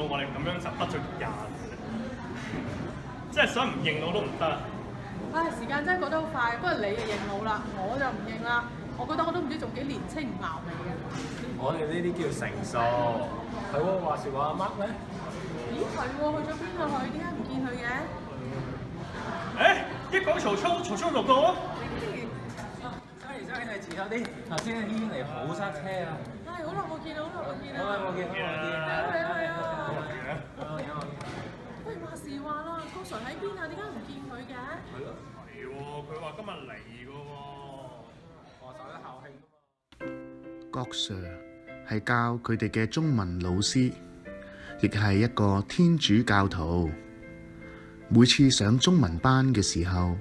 到我哋咁樣就得罪人，即係想唔認我都唔得。唉，時間真係過得好快，不過你就認老啦，我就唔認啦。我覺得我都唔知仲幾年青唔貌美嘅。我哋呢啲叫成熟。係喎，話時話阿 Mark 咧？咦係喎，去咗邊啊佢？點解唔見佢嘅？一講曹操就到啊！sorry，你遲咗啲。頭先軒軒嚟好塞車啊！唉，好耐冇見，好耐冇見啦！好耐冇見，係啊！喂，話時話啦，郭 Sir 喺邊啊？點解唔見佢嘅？係咯，係喎，佢話今日嚟㗎喎。話晒得校慶㗎嘛。郭 Sir 係教佢哋嘅中文老師，亦係一個天主教徒。每次上中文班嘅時候，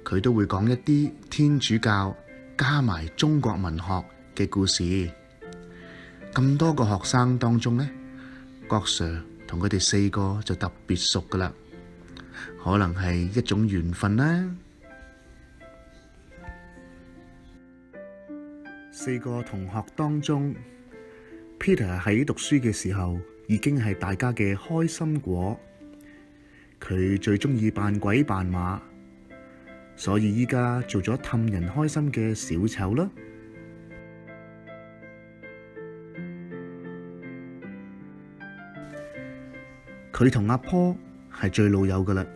佢都會講一啲天主教加埋中國文學嘅故事。咁多個學生當中呢，郭 Sir 同佢哋4個就特別熟噶啦，可能係一種緣分啦。4個同學當中 ，Peter 喺讀書嘅時候已經係大家嘅開心果。佢最鍾意扮鬼扮馬，所以依家做咗氹人開心嘅小丑啦。佢同阿坡係最老友噶啦，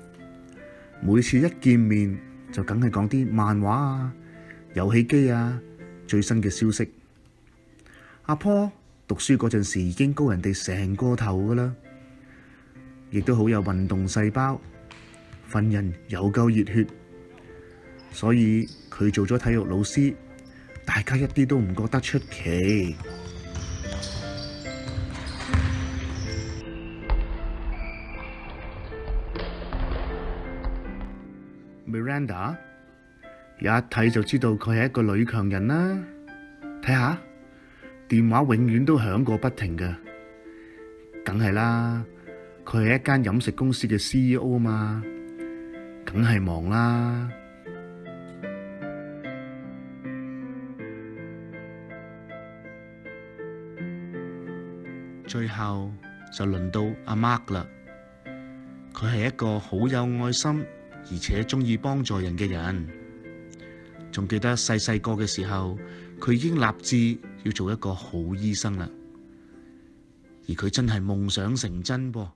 每次一見面就梗係講啲漫畫啊、遊戲機啊、最新嘅消息。阿坡讀書嗰陣時已經高人哋成個頭噶啦。亦都好有運動細胞，份人有夠熱血，所以佢做咗體育老師，大家一啲都唔覺得出奇。Miranda 一睇就知道佢係一個女強人啦，睇下電話永遠都響個不停㗎，梗係啦。佢係一間飲食公司嘅 CEO 啊嘛，梗係忙啦。最後就輪到阿 Mark 啦，佢係一個好有愛心而且鍾意幫助人嘅人。仲記得細細個嘅時候，佢已經立志要做一個好醫生啦，而佢真係夢想成真噃。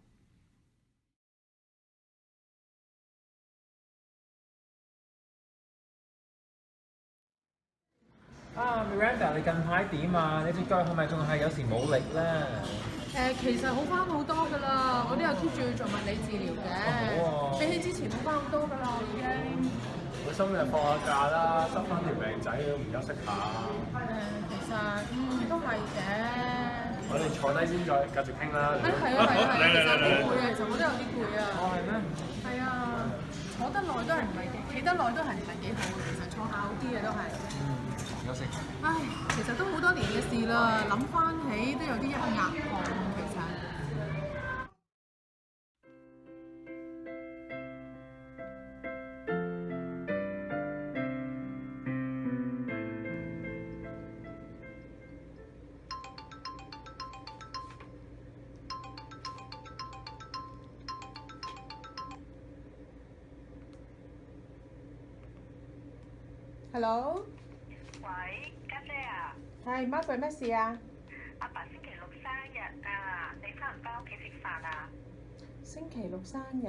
Miranda， 你近排點啊？你隻腳係咪仲係有時冇力咧？其實好翻好多㗎啦，我都有 keep 住做物理治療嘅。比起之前好翻好多㗎啦，已經。我心日放下假啦，執翻條命仔都唔休息下。其實都係嘅。我哋坐低先再繼續傾啦。係啊，其實好攰啊，其實我都有啲攰啊。係咩？係啊，坐得耐都係唔係幾，企得耐都係唔係幾好。其實坐下好啲嘅都係。休息。唉，其實都好多年嘅事啦，諗翻起都有啲額汗其實。Hello。喂，家姐啊，係 Margaret 咩事啊？阿爸星期六生日啊，你翻唔翻屋企食飯啊？星期六生日？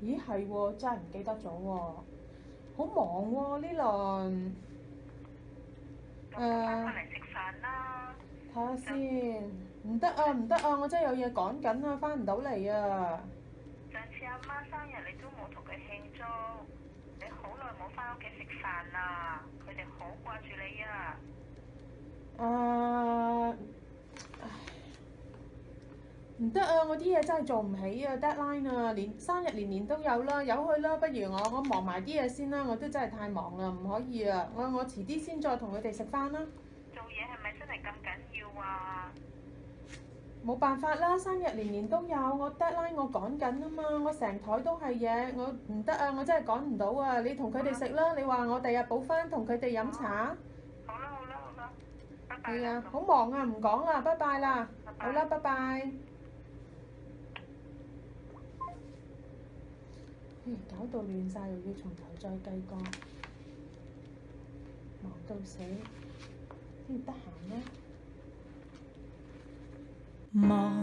咦係喎，真係唔記得咗喎，好忙喎呢輪。咁翻返嚟食飯啦。睇下先，唔得啊，我真係有嘢趕緊啊，翻唔到嚟啊。上次阿媽生日你都冇同佢慶祝，你好耐冇翻屋企食飯啦，佢哋好掛住你啊。唔得啊，我啲嘢真係做唔起啊 ，deadline 啊，連生日年年都有啦，由佢啦，不如我忙埋啲嘢先啦，我都真係太忙啦，唔可以啊，我遲啲先再同佢哋食飯啦。做嘢係咪真係咁緊要啊？冇辦法啦，生日年年都有，我 deadline 我趕緊啊嘛，我成枱都係嘢，我唔得啊，我真係趕唔到啊！你同佢哋食啦，你話我第日補翻同佢哋飲茶。好啦，拜拜。係啊，好忙啊，唔講啦，拜拜啦。好啦，拜拜。搞到亂晒，又要從頭再計過，忙到死，邊得閒呢？忙，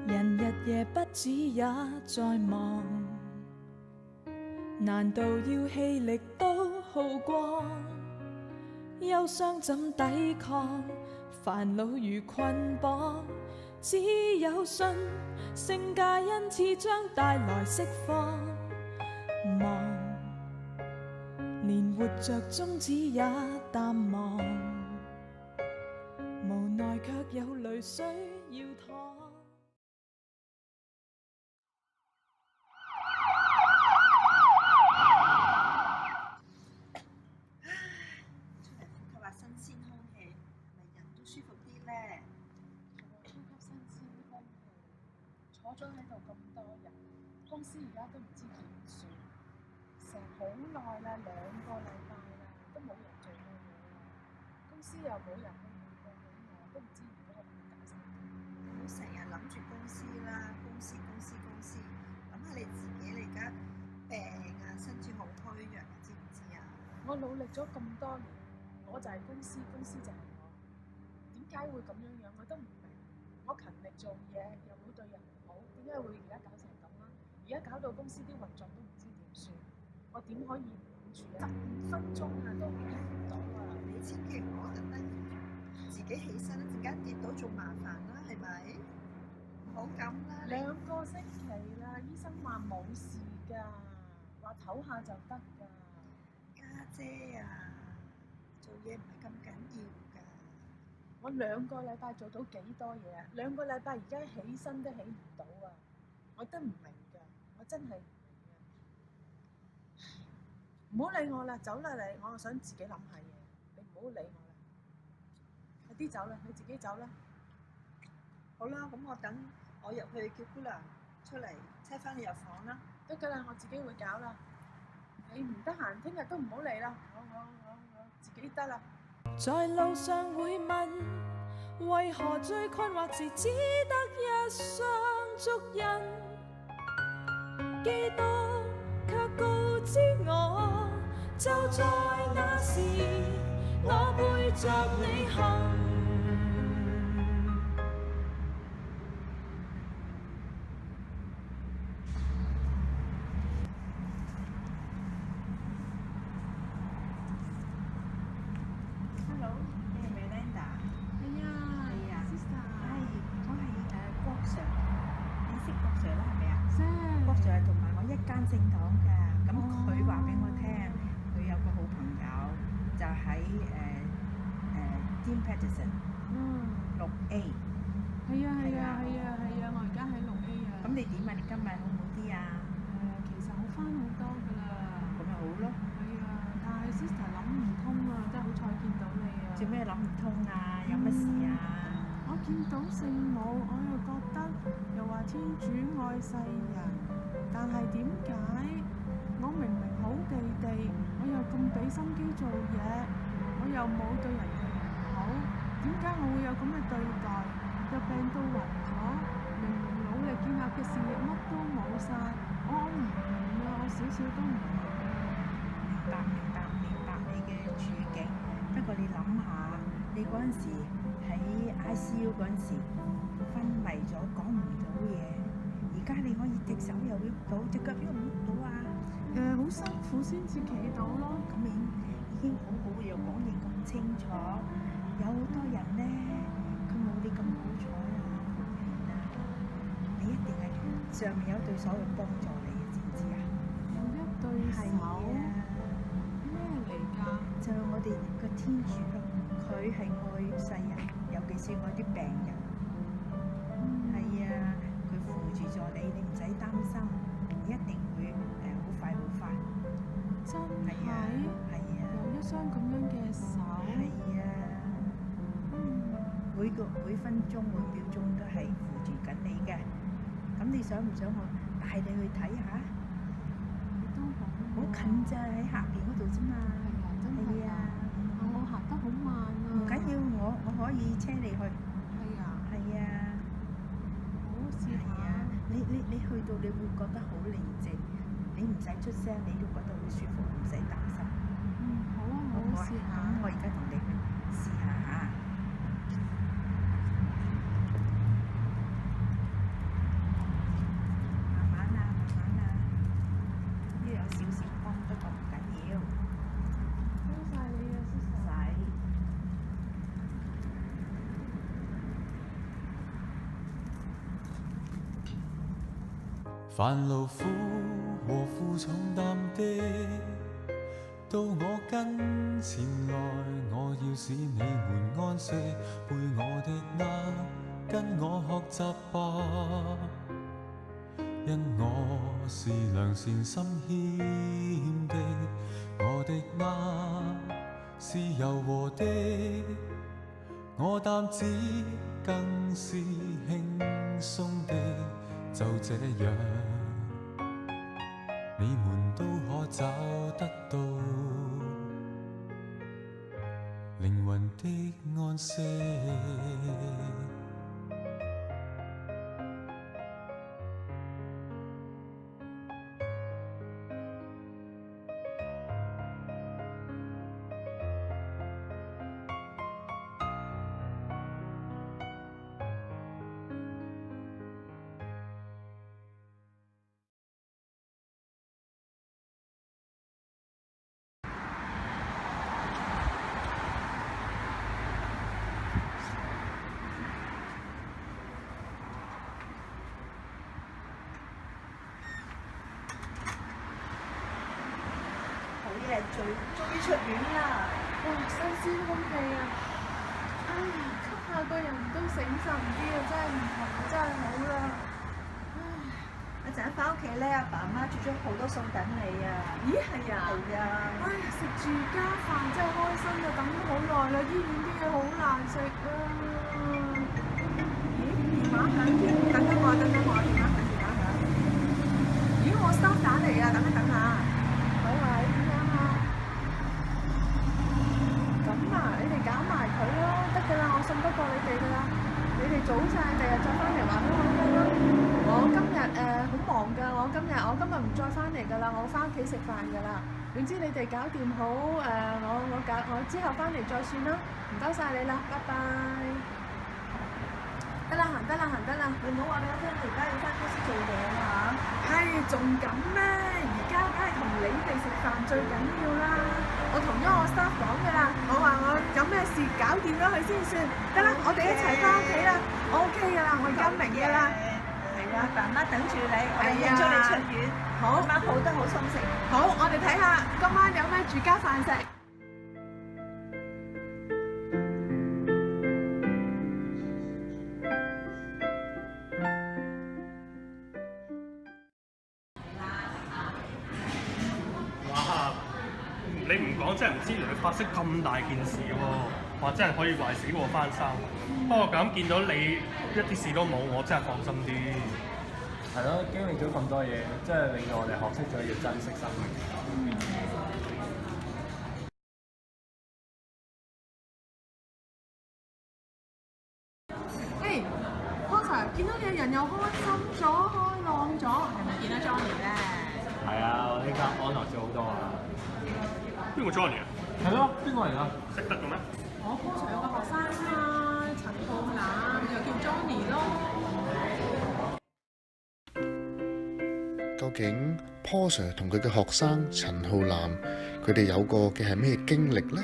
人日夜不止也在忙，難道要氣力都耗光？憂傷怎抵抗？煩惱如捆綁，只有信聖界恩賜將帶來釋放。忙，連活着宗旨也淡忘，無奈卻有淚水要淌。出嚟呼吸下新鮮空氣，係咪人都舒服啲咧？超級新鮮空氣，坐咗喺度咁多日，公司而家都唔知點算，成好耐啦，2個禮拜啦，都冇人做過嘢啦，公司又冇人去匯報俾我，都唔知而家可唔可以搞成點。唔好成日諗住公司啦，公司，諗下你自己，你而家病啊，身子好虛弱啊，知唔知啊？我努力咗咁多年，我就係公司，公司就係我。點解會咁樣樣？我都唔明。我勤力做嘢，又冇對人好，點解會而家搞成咁啊？而家搞到公司啲運作都唔知點算，我點可以諗住啊？15分鐘啊都忍唔到啊！你千祈唔好特登自己起身，一陣間跌倒仲麻煩啦，係咪？唔好咁啦，你2個星期啦，醫生話冇事㗎，話唞下就得㗎。家姐啊，做嘢唔係咁緊要㗎。我2個禮拜做到幾多嘢啊？2個禮拜而家起身都起唔到啊！我都唔明㗎，我真係唔明啊！唔好理我啦，走啦你，我想自己諗下嘢，你唔好理我啦。快啲走啦，你自己走啦。好啦，咁我等我入去叫姑娘出嚟車翻你入房啦。得㗎啦，我自己會搞啦。你唔得閒，聽日都唔好嚟啦，我自己得啦。在路上會問，為何最困惑時只得一雙足印？基督卻告知我，就在那時，我背着你行。Hello，你係咪 Linda？係啊，Sister。我係郭 Sir，你識郭 Sir 啦係咪啊？識。郭 Sir 係同埋我一間聖堂㗎，咁佢話俾我聽，佢有個好朋友就喺Dean Patterson 6A。係啊，我而家喺6A啊。咁你點啊？你今日好唔好啲啊？其實好翻好多㗎啦。咁咪好咯。係啊，但係 Sister 諗唔通啊，真係好彩見到你啊。做咩諗唔通啊？有乜事啊？我見到聖母，我又覺得又話天主愛世人，但係點解我明明好地地，我又咁俾心機做嘢，我又冇對人哋唔好，點解我會有咁嘅對待？又病到暈咗，明明努力建立嘅事業乜都冇晒，我唔明啊，我少少都唔明。明白你嘅處境。不過你諗下，你嗰陣時喺 ICU 嗰陣時昏迷咗，講唔到嘢。而家你可以隻手又喐到，隻腳喐唔喐到啊？好辛苦先至企到咯。咁已經好好，又講嘢咁清楚。有好多人咧，佢冇你咁好彩啊！你一定係上面有一對手去幫助你嘅，知唔知啊？有一對手咩嚟㗎？就係我哋個天主咯，佢係愛世人，尤其是愛啲病人。係啊，佢扶住咗你，你唔使擔心，你一定會好快好快。真係啊，係啊，有一雙咁樣嘅手。係啊，每分鐘每秒鐘都係扶住緊你嘅。咁你想唔想我帶你去睇下？都好。好近咋，喺下邊嗰度啫嘛。係啊，真係啊！我行得好慢啊。唔緊要，我可以車你去。係啊。係啊。好試係啊下。你你去到你會覺得好寧靜，你唔使出聲，你都覺得好舒服，唔使擔心。好啊，好唔好啊？試下。我而家同你去試下嚇。慢慢啊，慢慢啊，呢有少少光，不過唔緊要。多謝你啊，Sister。凡勞苦和負重擔的，到我跟前來，我要使你們安息。背我的軛，跟我學習吧，因我是良善心謙的，我的軛是柔和的，我擔子更是輕鬆的。就這樣，你們都可找得到靈魂的安息。終於出院啦！哇，新鮮空氣啊！唉，吸下個人都醒神啲啊，真係唔同，真係好啦。唉，一陣翻屋企咧，阿爸阿媽煮咗好多餸等你啊！咦，係啊？係啊！唉，食住家飯真係開心啊！等咗好耐啦，醫院啲嘢好難食啊！咦，電話響添，等等我，電話響。咦，我 staff 打嚟啊，等一等下。喂，點樣啊？咁啊，你哋搞埋佢咯，得㗎啦，我信得過你哋㗎啦。你哋早晒，第日再翻嚟話俾我聽啦。我今日好忙㗎，我今日唔再翻嚟㗎啦，我翻屋企食飯㗎啦。總之你哋搞掂好我之後翻嚟再算啦。唔該晒你啦，拜拜。得啦，行得啦。你唔好話俾我聽，你而家要翻公司做嘢啊嘛？係，仲咁咩？而家梗係同你哋食飯最緊要啦！我同咗我 staff 講㗎啦，我話我有咩事搞掂咗佢先算。得啦，我哋一齊翻屋企啦。我 OK 㗎啦，我而家明㗎啦。係啊，爸媽等住你，我哋預祝你出院，好，今晚好得好心食。好，我哋睇下今晚有咩住家飯食。你唔講真係唔知原來發生咁大件事喎，哇！真係可以話死禍翻生。不過咁見到你一啲事都冇，我真係放心啲。係咯，經歷咗咁多嘢，真係令到我哋學識咗要珍惜生命。誒，Potter，見到你人又開心咗、開朗咗，係咪見到 Johnny 咧？係啊，我呢家安樂咗好多啊！邊個 Johnny 啊？係咯，邊個嚟㗎？識得嘅咩？我 Potter 有個學生啊嘛，陳浩南，又叫 Johnny 咯。究竟 Paul Sir 同佢嘅學生陳浩南，佢哋有過嘅係咩經歷呢？